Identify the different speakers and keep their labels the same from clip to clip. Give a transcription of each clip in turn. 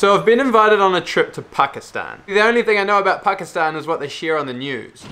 Speaker 1: So I've been invited on a trip to Pakistan. The only thing I know about Pakistan is what they share on the news.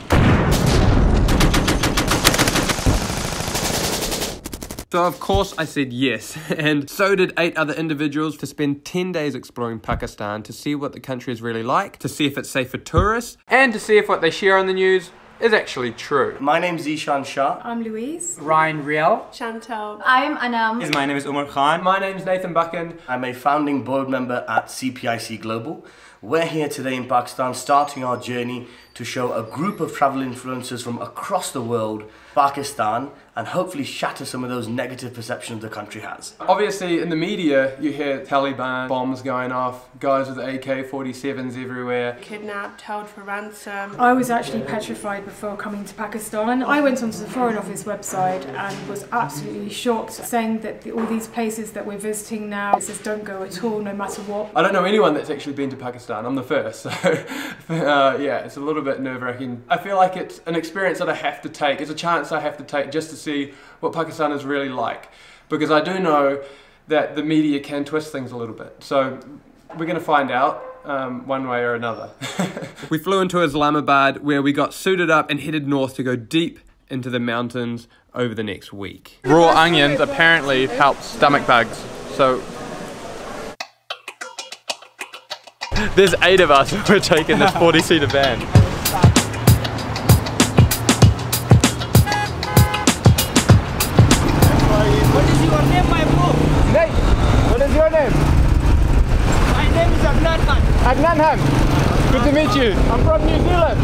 Speaker 1: So of course I said yes, and so did 8 other individuals, to spend 10 days exploring Pakistan to see what the country is really like, to see if it's safe for tourists, and to see if what they share on the news is actually true.
Speaker 2: My name's Zishan Shah.
Speaker 3: I'm Louise.
Speaker 4: Ryan Riel.
Speaker 3: Chantal.
Speaker 5: I'm Anam.
Speaker 4: My name is Umar Khan.
Speaker 1: My name's Nathan Buchan.
Speaker 2: I'm a founding board member at CPIC Global. We're here today in Pakistan, starting our journey to show a group of travel influencers from across the world, Pakistan, and hopefully shatter some of those negative perceptions the country has.
Speaker 1: Obviously in the media you hear Taliban bombs going off, guys with AK-47s everywhere.
Speaker 3: Kidnapped, held for ransom.
Speaker 5: I was actually petrified before coming to Pakistan. I went onto the Foreign Office website and was absolutely shocked, saying that all these places that we're visiting now, it says don't go at all, no matter what.
Speaker 1: I don't know anyone that's actually been to Pakistan. I'm the first, so yeah, it's a little bit nerve-wracking. I feel like it's an experience that I have to take. It's a chance I have to take just to see what Pakistan is really like, because I do know that the media can twist things a little bit. So we're going to find out one way or another. We flew into Islamabad, where we got suited up and headed north to go deep into the mountains over the next week. Raw onions apparently help stomach bugs, so there's 8 of us. We're taking this 40-seater van.
Speaker 4: What is your name, my bro?
Speaker 1: Nate, what is your name?
Speaker 4: My name is Adnan Khan.
Speaker 1: Adnan Khan. Good to meet you. I'm from New Zealand.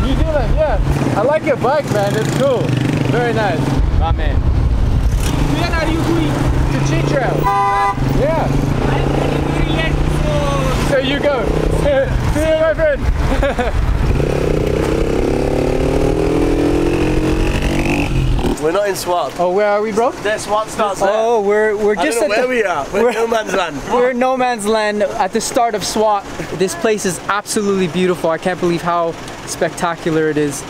Speaker 1: New Zealand, yeah. I like your bike, man. It's cool. Very nice. My man.
Speaker 4: Where are you going?
Speaker 1: To Cheat Trail. Yeah.
Speaker 4: I'm very late,
Speaker 1: So you go. See you, my friend.
Speaker 2: We're not in Swat.
Speaker 1: Oh, where are we, bro?
Speaker 2: There's Swat starts there.
Speaker 4: Oh, we're just
Speaker 2: I don't know where we are. We're in no man's land.
Speaker 4: We're in no man's land at the start of SWAT. This place is absolutely beautiful. I can't believe how spectacular it is.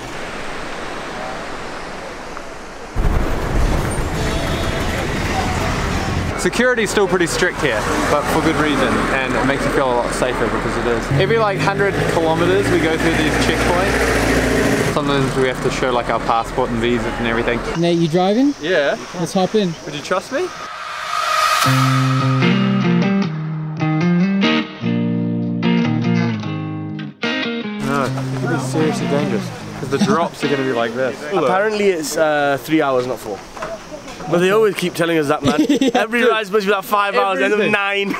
Speaker 1: Security's still pretty strict here, but for good reason, and it makes you feel a lot safer because it is. Every like 100 kilometers we go through these checkpoints. Sometimes we have to show like our passport and visas and everything.
Speaker 4: Nate, you driving?
Speaker 1: Yeah.
Speaker 4: Let's hop in.
Speaker 1: Would you trust me? No, it could be seriously dangerous because the drops are going to be like this.
Speaker 2: Apparently it's 3 hours, not 4. But they always keep telling us that, man. Every ride's supposed to be like 5 hours, end of 9.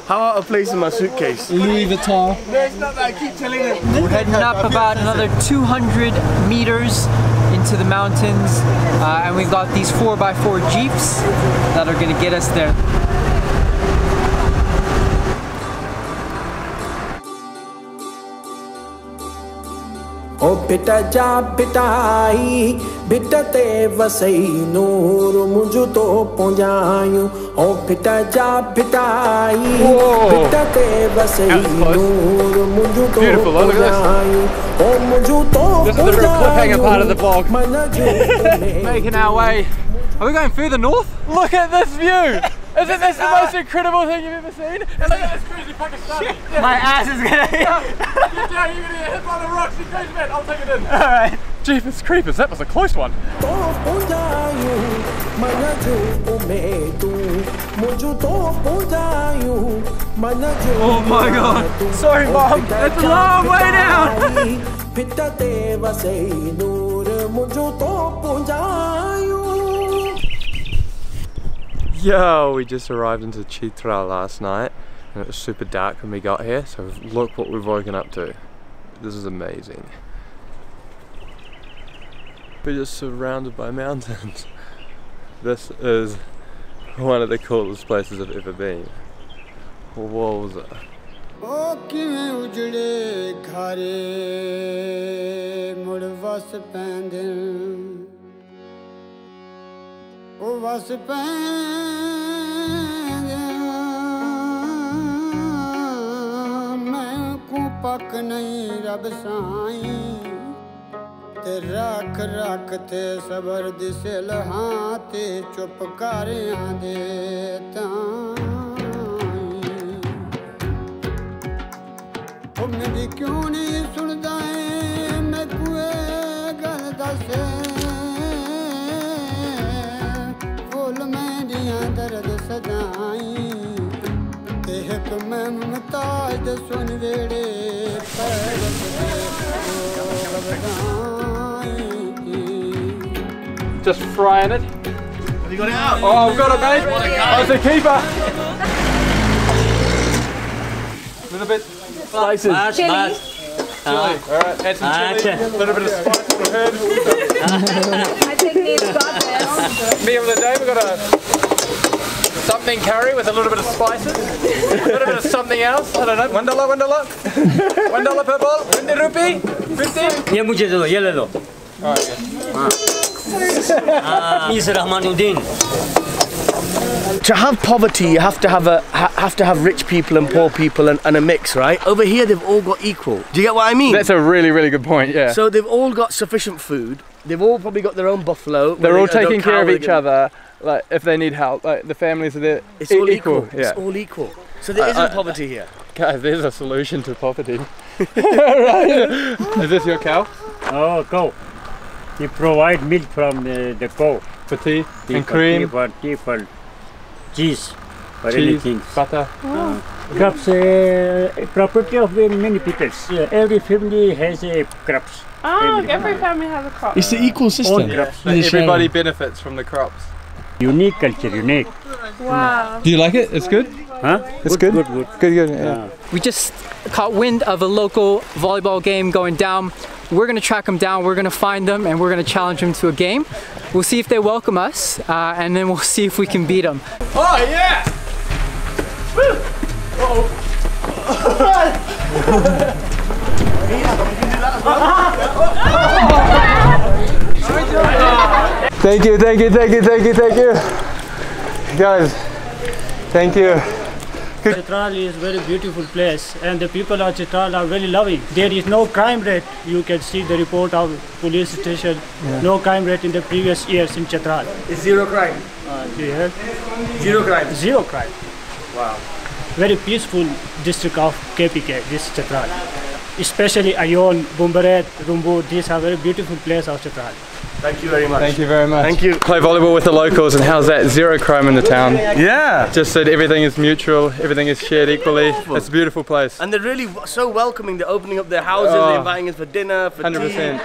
Speaker 2: How out of place in my suitcase?
Speaker 4: Louis Vuitton.
Speaker 2: No, it's not that, I keep telling them.
Speaker 4: We're heading up about another 200 meters into the mountains, and we've got these 4x4 Jeeps that are going to get us there.
Speaker 6: ओ बेटा जा बिटाई बिटते वसई नूर मुझु तो पहुंचायूं ओ बेटा जा बिटाई बिटते वसई नूर मुझु तो पहुंचायूं ओ मुझु तो पहुंचायूं
Speaker 1: Making our way. Are we going further north? Look at this view! Isn't this the most incredible thing you've ever seen? And look at this crazy Pakistani.
Speaker 4: My ass is gonna
Speaker 1: You're gonna get hit by the rocks, you crazy man. I'll take it in.
Speaker 4: Alright.
Speaker 1: Jeepers creepers, that was a close one. Oh my god. Sorry mom, it's a long way down. Yo, we just arrived into Chitra last night and it was super dark when we got here, so look what we've woken up to. This is amazing. We're just surrounded by mountains. This is one of the coolest places I've ever been. Wowza.
Speaker 7: पक नहीं रब साईं ते रख रख ते सबर दिसल हां ते चुप कर आंदे ताईं मेरी क्यों नहीं सुनदा है मैं कुए गल दसे बोल मेरियां दर्द सदाई ते एक मैं मुमताज दे सुन वेड़े पैरत दे
Speaker 1: Just frying it.
Speaker 2: Have you got it out?
Speaker 1: Oh, I've got it, mate. I was the keeper. A little bit spices.
Speaker 3: Chili.
Speaker 1: Chili. All right, add some chili. A little bit of spice for herbs.
Speaker 3: I think Neve's got this.
Speaker 1: Meal of the day, we've got a something curry with a little bit of spices. A little bit of something else. I don't know. $1. $1 per bowl. 20 rupee. 50.
Speaker 8: ये मुझे दे दो, ये ले लो।
Speaker 1: All right, yeah.
Speaker 8: Miss Rahmanuddin.
Speaker 2: To have poverty, you have to have rich people and poor people and a mix, right? Over here, they've all got equal. Do you get what I mean?
Speaker 1: That's a really, really good point, yeah.
Speaker 2: So they've all got sufficient food. They've all probably got their own buffalo.
Speaker 1: They're all taking care of each other, like if they need help. Like the families are there.
Speaker 2: It's all equal.
Speaker 1: Yeah.
Speaker 2: It's all equal. So there isn't poverty here.
Speaker 1: Guys, there's a solution to poverty. Right. Is this your cow?
Speaker 9: Oh, cow. We provide milk from the cow.
Speaker 1: For tea and cream.
Speaker 9: For tea, for cheese, for
Speaker 1: Cheese,
Speaker 9: anything.
Speaker 1: butter.
Speaker 9: Crops, property of many people. Every family has a crops.
Speaker 3: Oh, every family has a crop.
Speaker 10: It's the equal system.
Speaker 9: Own crops.
Speaker 1: Like everybody benefits from the crops.
Speaker 9: Unique culture, unique.
Speaker 3: Wow.
Speaker 10: Do you like it? It's good?
Speaker 9: Huh?
Speaker 10: It's good?
Speaker 9: Good.
Speaker 1: Good, yeah.
Speaker 4: We just caught wind of a local volleyball game going down. We're gonna track them down, we're gonna find them, and we're gonna challenge them to a game. We'll see if they welcome us, and then we'll see if we can beat them.
Speaker 1: Oh, yeah! Woo! Uh-oh. Thank you. Guys, thank you.
Speaker 9: Chitral is a very beautiful place, and the people of Chitral are very loving. There is no crime rate. You can see the report of police station. Yeah. No crime rate in the previous years in Chitral.
Speaker 2: It's zero crime.
Speaker 9: Yeah.
Speaker 2: Zero crime.
Speaker 9: Zero crime.
Speaker 2: Wow.
Speaker 9: Very peaceful district of KPK, this Chitral. Especially Ayon, Bumbaret, Rumbu, these are very beautiful places of Chitral.
Speaker 2: Thank you very much.
Speaker 1: Thank you very much.
Speaker 2: Thank you.
Speaker 1: Play volleyball with the locals, and how's that? Zero crime in the town.
Speaker 2: Yeah.
Speaker 1: Just said everything is mutual, everything is shared equally. It's a beautiful place.
Speaker 2: And they're really so welcoming. They're opening up their houses, they're inviting us for dinner, for
Speaker 1: 100%.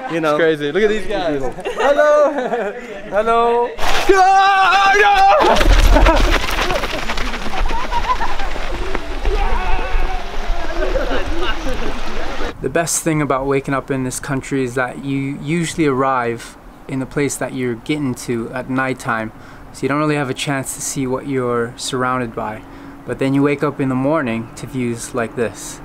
Speaker 2: tea. You know.
Speaker 1: It's crazy. Look at these guys. Hello. Hello.
Speaker 4: The best thing about waking up in this country is that you usually arrive in the place that you're getting to at nighttime, so you don't really have a chance to see what you're surrounded by. But then you wake up in the morning to views like this.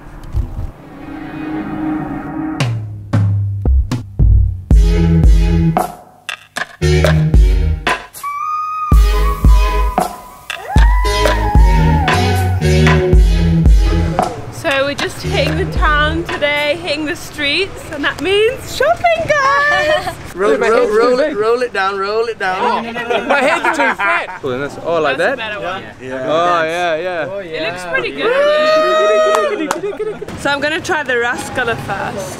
Speaker 3: So we're just hitting the town today, hitting the streets, and that means shopping, guys!
Speaker 2: roll it down.
Speaker 1: My head's too fat. Oh, like that?
Speaker 2: Yeah.
Speaker 1: Oh, yeah.
Speaker 3: Oh, yeah. It looks pretty good. So I'm gonna try the rascala first.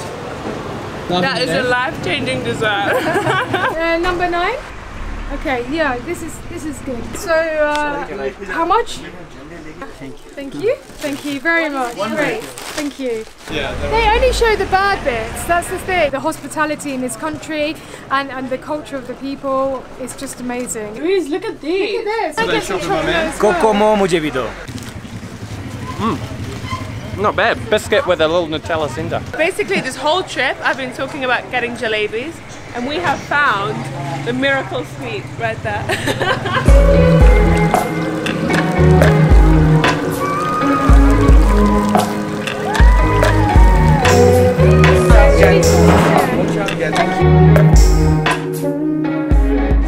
Speaker 3: That is a life-changing dessert.
Speaker 5: Number 9. Okay, yeah, this is good. So, how much? Thank you very much. Great, thank you. They only show the bad bits, that's the thing. The hospitality in this country and the culture of the people is just amazing.
Speaker 3: Please look at these.
Speaker 5: Look at this.
Speaker 1: So they shop in my man.
Speaker 8: Kokomo mujhe bhi do.
Speaker 1: Not bad. Biscuit with a little Nutella cinder.
Speaker 3: Basically, this whole trip I've been talking about getting jalebis, and we have found the miracle sweet right there.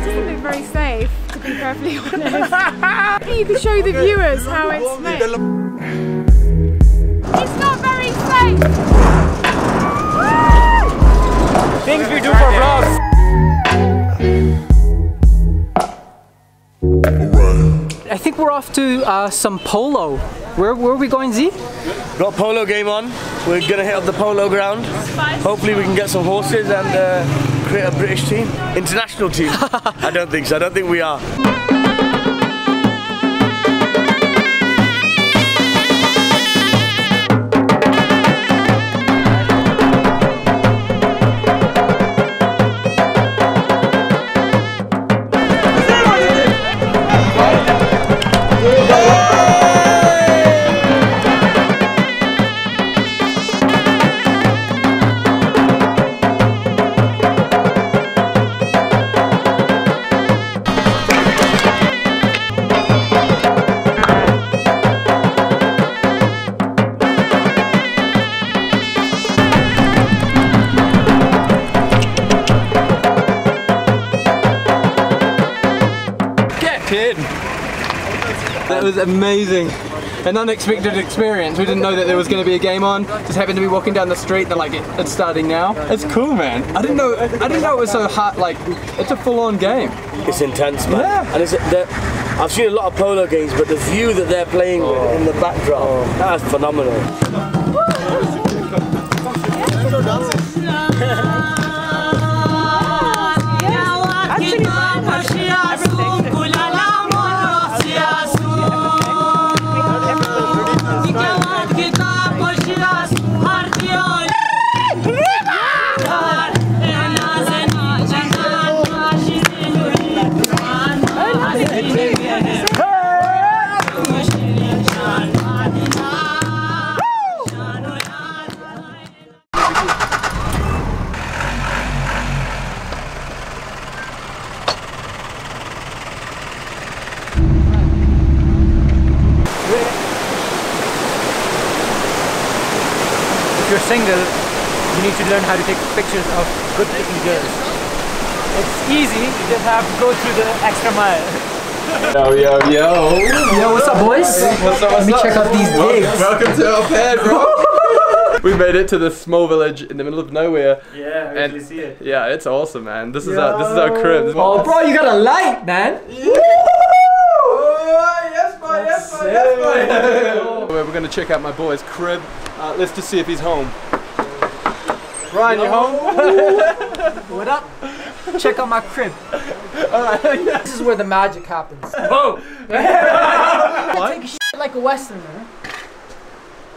Speaker 5: Doesn't look very safe, to be perfectly honest. You can show the viewers how it's made. It's not very safe.
Speaker 1: Things we do for vlogs.
Speaker 4: I think we're off to some polo. Where are we going, Z?
Speaker 2: Got a polo game on. We're gonna hit up the polo ground. Hopefully we can get some horses and create a British team. International team. I don't think so. I don't think we are.
Speaker 1: That was amazing. An unexpected experience. We didn't know that there was going to be a game on. Just happened to be walking down the street. They're like, it's starting now. It's cool, man. I didn't know it was so hard. Like, it's a full-on game.
Speaker 2: It's intense, man. Yeah. And I've seen a lot of polo games, but the view that they're playing with in the backdrop, that's phenomenal.
Speaker 4: If you're single, you need to learn how to take pictures of good-looking girls. It's easy, you just have to go through the extra mile.
Speaker 1: Yo, yo, yo.
Speaker 4: Yo, what's up, boys?
Speaker 1: What's up,
Speaker 4: Let me check out these digs.
Speaker 1: Welcome to our pad, bro. We made it to this small village in the middle of nowhere.
Speaker 4: Yeah, we actually see it.
Speaker 1: Yeah, it's awesome, man. This is our crib.
Speaker 4: Oh, bro, you got a light, man.
Speaker 1: Yes, boy, yes, boy, yes, boy. We're gonna check out my boy's crib. Let's just see if he's home. Ryan, you home?
Speaker 4: What up? Check out my crib. This is where the magic happens.
Speaker 1: Whoa!
Speaker 4: Take a shit like a Westerner.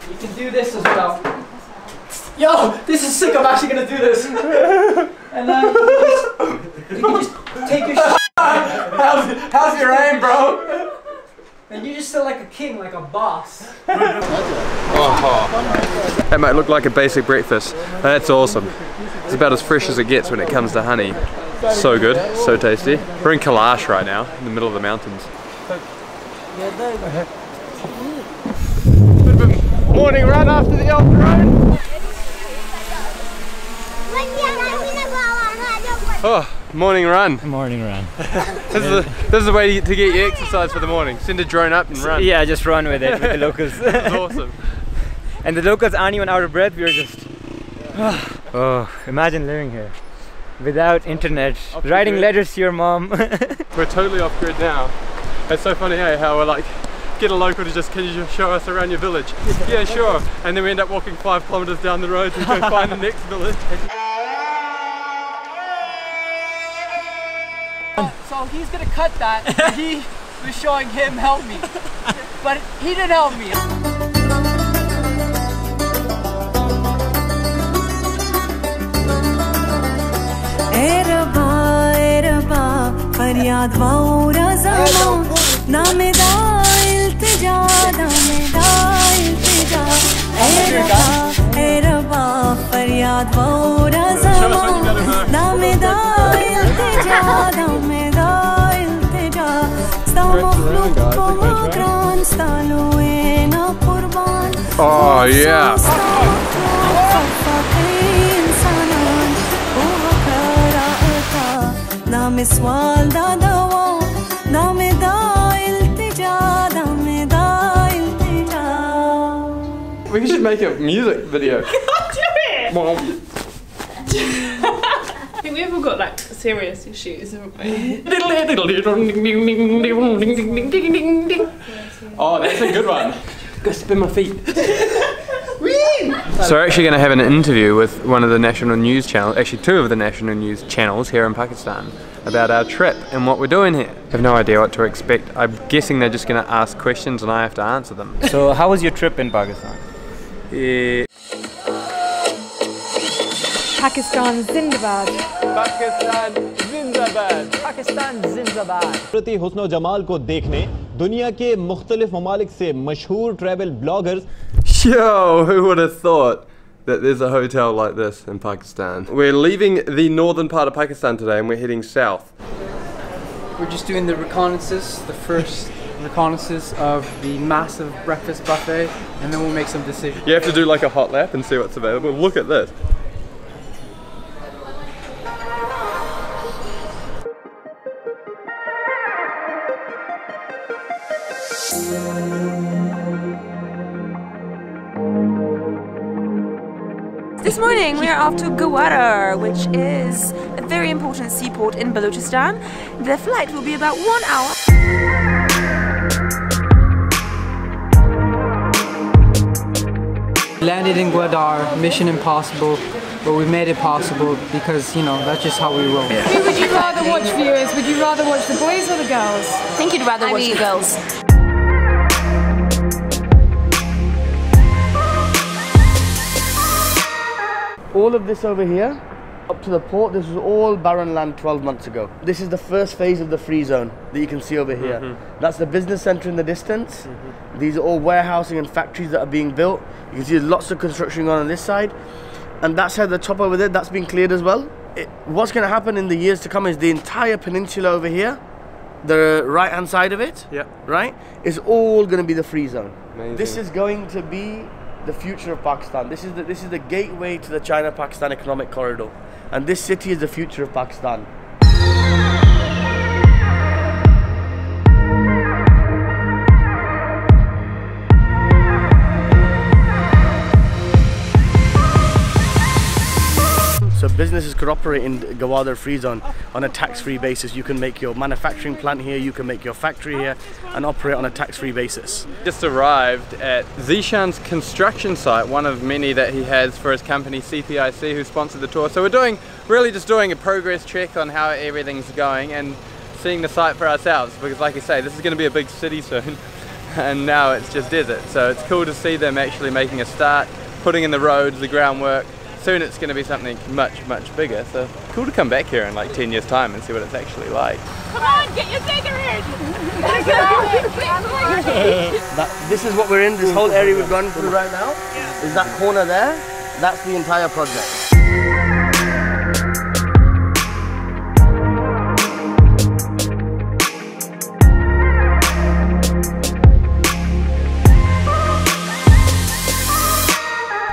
Speaker 4: You can do this as well. Yo, this is sick. I'm actually gonna do this. And then you can just take your shit.
Speaker 1: How's your aim, bro?
Speaker 4: And you just feel like a king, like a boss.
Speaker 1: That might look like a basic breakfast. That's awesome. It's about as fresh as it gets when it comes to honey. So good, so tasty. We're in Kailash right now, in the middle of the mountains. Bit of a morning run after the Elk Road. Oh, morning run.
Speaker 8: Morning run.
Speaker 1: This is the way to get your exercise for the morning. Send a drone up and run.
Speaker 8: Yeah, just run with it, with the locals.
Speaker 1: That's awesome.
Speaker 8: And the locals aren't even out of breath, we were just... Oh, imagine living here. Without internet, writing letters to your mom.
Speaker 1: We're totally off grid now. It's so funny, hey, how we're like, get a local to just, can you just show us around your village? Yeah, sure. And then we end up walking 5 kilometers down the road to go find the next village.
Speaker 4: So he's gonna cut that, and he was showing him help me. But he didn't help me.
Speaker 10: फरियाद वाउरा ज़मा नामेदा इल्तिजा नामेदा इल्तिजा ए रबा फरियाद वाउरा ज़मा नामेदा इल्तिजा नामेदा इल्तिजा sta मखलूक को Makran stalu ena qurban.
Speaker 1: Oh yeah.
Speaker 10: سوال دا دوا نام دا التجا نام دا التجا.
Speaker 1: We should make a music video.
Speaker 3: Do it! I think we've all got like serious issues, haven't we?
Speaker 1: Oh, that's a good one.
Speaker 4: Go spin my feet.
Speaker 1: So we're actually going to have an interview with one of the national news channels, actually two of the national news channels here in Pakistan, about our trip and what we're doing here. I have no idea what to expect. I'm guessing they're just going to ask questions and I have to answer them.
Speaker 8: So how was your trip in Pakistan?
Speaker 5: Pakistan Zindabad.
Speaker 1: Pakistan Zindabad.
Speaker 8: Pakistan Zindabad.
Speaker 11: प्रति हुस्न जमाल को देखने दुनिया के मुख्तलिफ ममालिक से मशहूर travel bloggers.
Speaker 1: Yo, who would have thought that there's a hotel like this in Pakistan? We're leaving the northern part of Pakistan today and we're heading south.
Speaker 4: We're just doing the reconnaissance, the first reconnaissance of the massive breakfast buffet, and then we'll make some decisions.
Speaker 1: You have to do like a hot lap and see what's available. Look at this.
Speaker 12: This morning we are off to Dورہ, which is a very important seaport in Balochistan. The flight will be about 1 hour.
Speaker 4: Landed in Gwadar, mission impossible, but we made it possible because, you know, that's just how we roll.
Speaker 5: Who would you rather watch, viewers? Would you rather watch the boys or the girls?
Speaker 12: I think you'd rather watch the girls.
Speaker 2: All of this over here, up to the port, this was all barren land 12 months ago. This is the first phase of the free zone that you can see over here. That's the business centre in the distance. These are all warehousing and factories that are being built. You can see there's lots of construction going on this side. And that's how the top over there, that's been cleared as well. What's going to happen in the years to come is the entire peninsula over here, the right hand side of it, right, is all going to be the free zone. Amazing. This is going to be the future of Pakistan. This is the gateway to the China-Pakistan economic corridor, and this city is the future of Pakistan. So businesses could operate in Gwadar free zone on a tax-free basis. You can make your manufacturing plant here, you can make your factory here and operate on a tax-free basis.
Speaker 1: Just arrived at Zishan's construction site, one of many that he has for his company CPIC, who sponsored the tour. So we're really just doing a progress check on how everything's going and seeing the site for ourselves, because like you say, this is going to be a big city soon and now it's just desert. So it's cool to see them actually making a start, putting in the roads, the groundwork. Soon it's going to be something much, much bigger, so cool to come back here in like 10 years time and see what it's actually like.
Speaker 3: Come on, get your cigarette!
Speaker 2: This is what we're in, this whole area we've gone through right now, is that corner there, that's the entire project.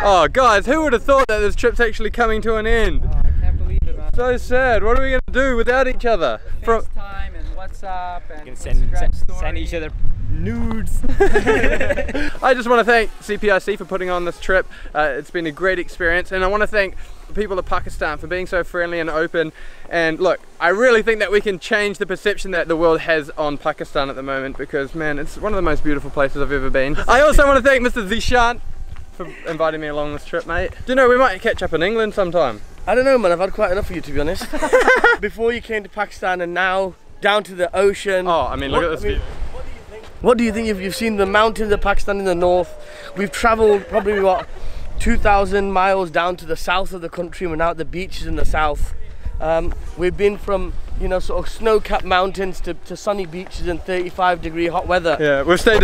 Speaker 1: Oh guys, who would have thought that this trip's actually coming to an end?
Speaker 4: Oh, I can't believe it, man.
Speaker 1: So sad. What are we going to do without each other?
Speaker 4: FaceTime and WhatsApp and
Speaker 8: send each other nudes.
Speaker 1: I just want to thank CPIC for putting on this trip. It's been a great experience, and I want to thank the people of Pakistan for being so friendly and open. And look, I really think that we can change the perception that the world has on Pakistan at the moment, because man, it's one of the most beautiful places I've ever been. I also want to thank Mr. Zishan for inviting me along this trip, mate. Do you know, we might catch up in England sometime.
Speaker 2: I don't know, man, I've had quite enough of you, to be honest. Before you came to Pakistan and now down to the ocean.
Speaker 1: Oh, I mean, look at this view.
Speaker 2: What do you think? You've seen the mountains of Pakistan in the north. We've travelled probably, what, 2,000 miles down to the south of the country. We're now at the beaches in the south. We've been from, you know, sort of snow-capped mountains to sunny beaches and 35-degree hot weather.
Speaker 1: Yeah, we've stayed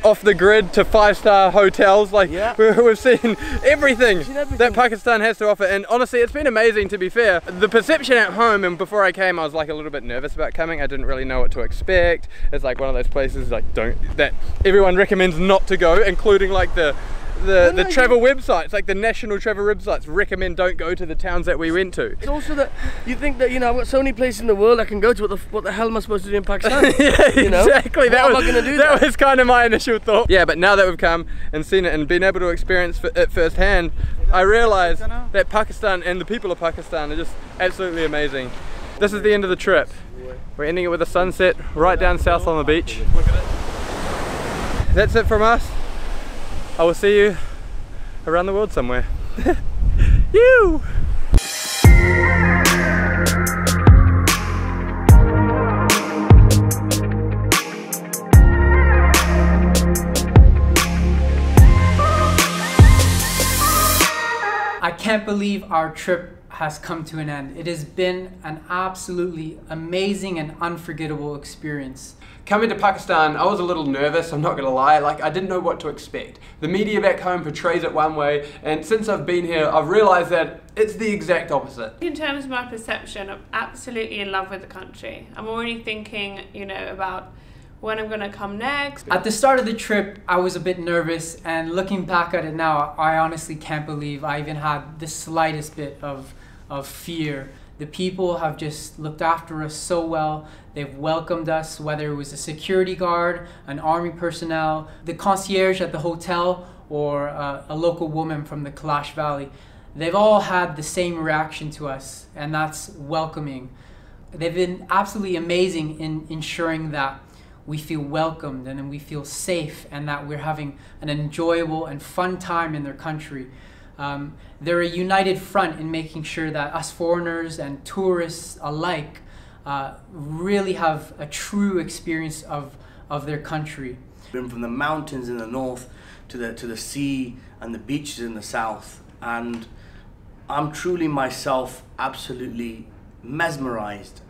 Speaker 1: off the grid to 5-star hotels. Like, we've seen everything that Pakistan has to offer, and honestly, it's been amazing. To be fair, the perception at home, and before I came, I was like a little bit nervous about coming. I didn't really know what to expect. It's like one of those places like that everyone recommends not to go, including like the travel websites, like the national travel websites recommend don't go to the towns that we went to.
Speaker 2: It's also that you think that, you know, I've got so many places in the world I can go to, what the hell am I supposed to do in Pakistan?
Speaker 1: Yeah,
Speaker 2: you know?
Speaker 1: exactly.
Speaker 2: How am I going to do that?
Speaker 1: That was kind of my initial thought. Yeah, but now that we've come and seen it and been able to experience it firsthand, I realised that Pakistan and the people of Pakistan are just absolutely amazing. This is the end of the trip. We're ending it with a sunset right down south on the beach. That's it from us.
Speaker 8: I will see you around the world somewhere. You!
Speaker 4: I can't believe our trip has come to an end. It has been an absolutely amazing and unforgettable experience.
Speaker 1: Coming to Pakistan, I was a little nervous, I'm not gonna lie, like I didn't know what to expect. The media back home portrays it one way, and since I've been here, I've realized that it's the exact opposite.
Speaker 3: In terms of my perception, I'm absolutely in love with the country. I'm already thinking, you know, about when I'm gonna come next.
Speaker 4: At the start of the trip, I was a bit nervous, and looking back at it now, I honestly can't believe I even had the slightest bit of fear. The people have just looked after us so well. They've welcomed us, whether it was a security guard, an army personnel, the concierge at the hotel, or a local woman from the Kalash Valley. They've all had the same reaction to us, and that's welcoming. They've been absolutely amazing in ensuring that we feel welcomed and we feel safe, and that we're having an enjoyable and fun time in their country. They're a united front in making sure that us foreigners and tourists alike really have a true experience of their country.
Speaker 2: Been from the mountains in the north to the sea and the beaches in the south, and I'm truly myself absolutely mesmerized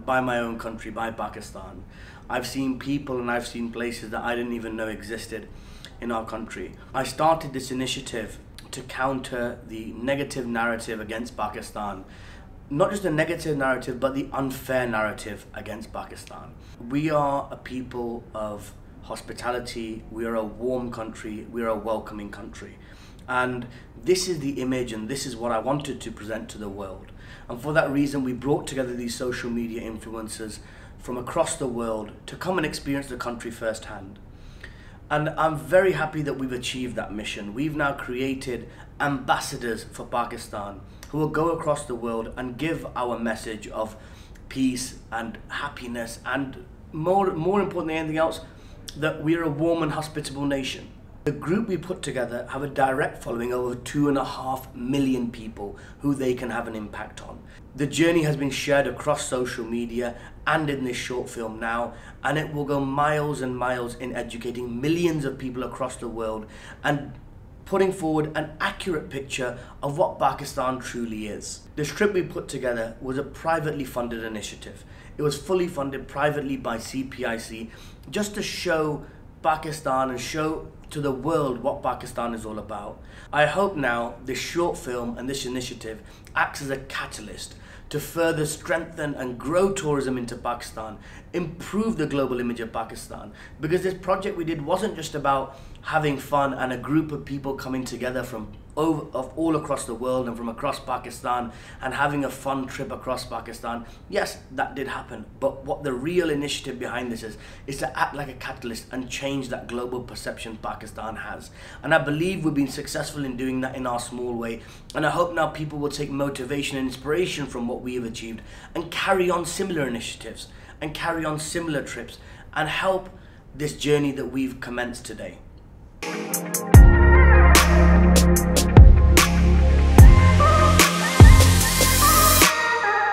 Speaker 2: by my own country, by Pakistan. I've seen people and I've seen places that I didn't even know existed in our country. I started this initiative to counter the negative narrative against Pakistan. Not just the negative narrative, but the unfair narrative against Pakistan. We are a people of hospitality, we are a warm country, we are a welcoming country. And this is the image, and this is what I wanted to present to the world. And for that reason, we brought together these social media influencers from across the world to come and experience the country firsthand. And I'm very happy that we've achieved that mission. We've now created ambassadors for Pakistan who will go across the world and give our message of peace and happiness, and more important than anything else, that we're a warm and hospitable nation. The group we put together have a direct following of over 2.5 million people who they can have an impact on. The journey has been shared across social media and in this short film now, and it will go miles and miles in educating millions of people across the world and putting forward an accurate picture of what Pakistan truly is. This trip we put together was a privately funded initiative. It was fully funded privately by CPIC, just to show Pakistan and show to the world what Pakistan is all about. I hope now this short film and this initiative acts as a catalyst to further strengthen and grow tourism into Pakistan, improve the global image of Pakistan. Because this project we did wasn't just about having fun and a group of people coming together from all across the world and from across Pakistan and having a fun trip across Pakistan. Yes, that did happen, but what the real initiative behind this is to act like a catalyst and change that global perception Pakistan has. And I believe we've been successful in doing that in our small way, and I hope now people will take motivation and inspiration from what we have achieved and carry on similar initiatives and carry on similar trips and help this journey that we've commenced today.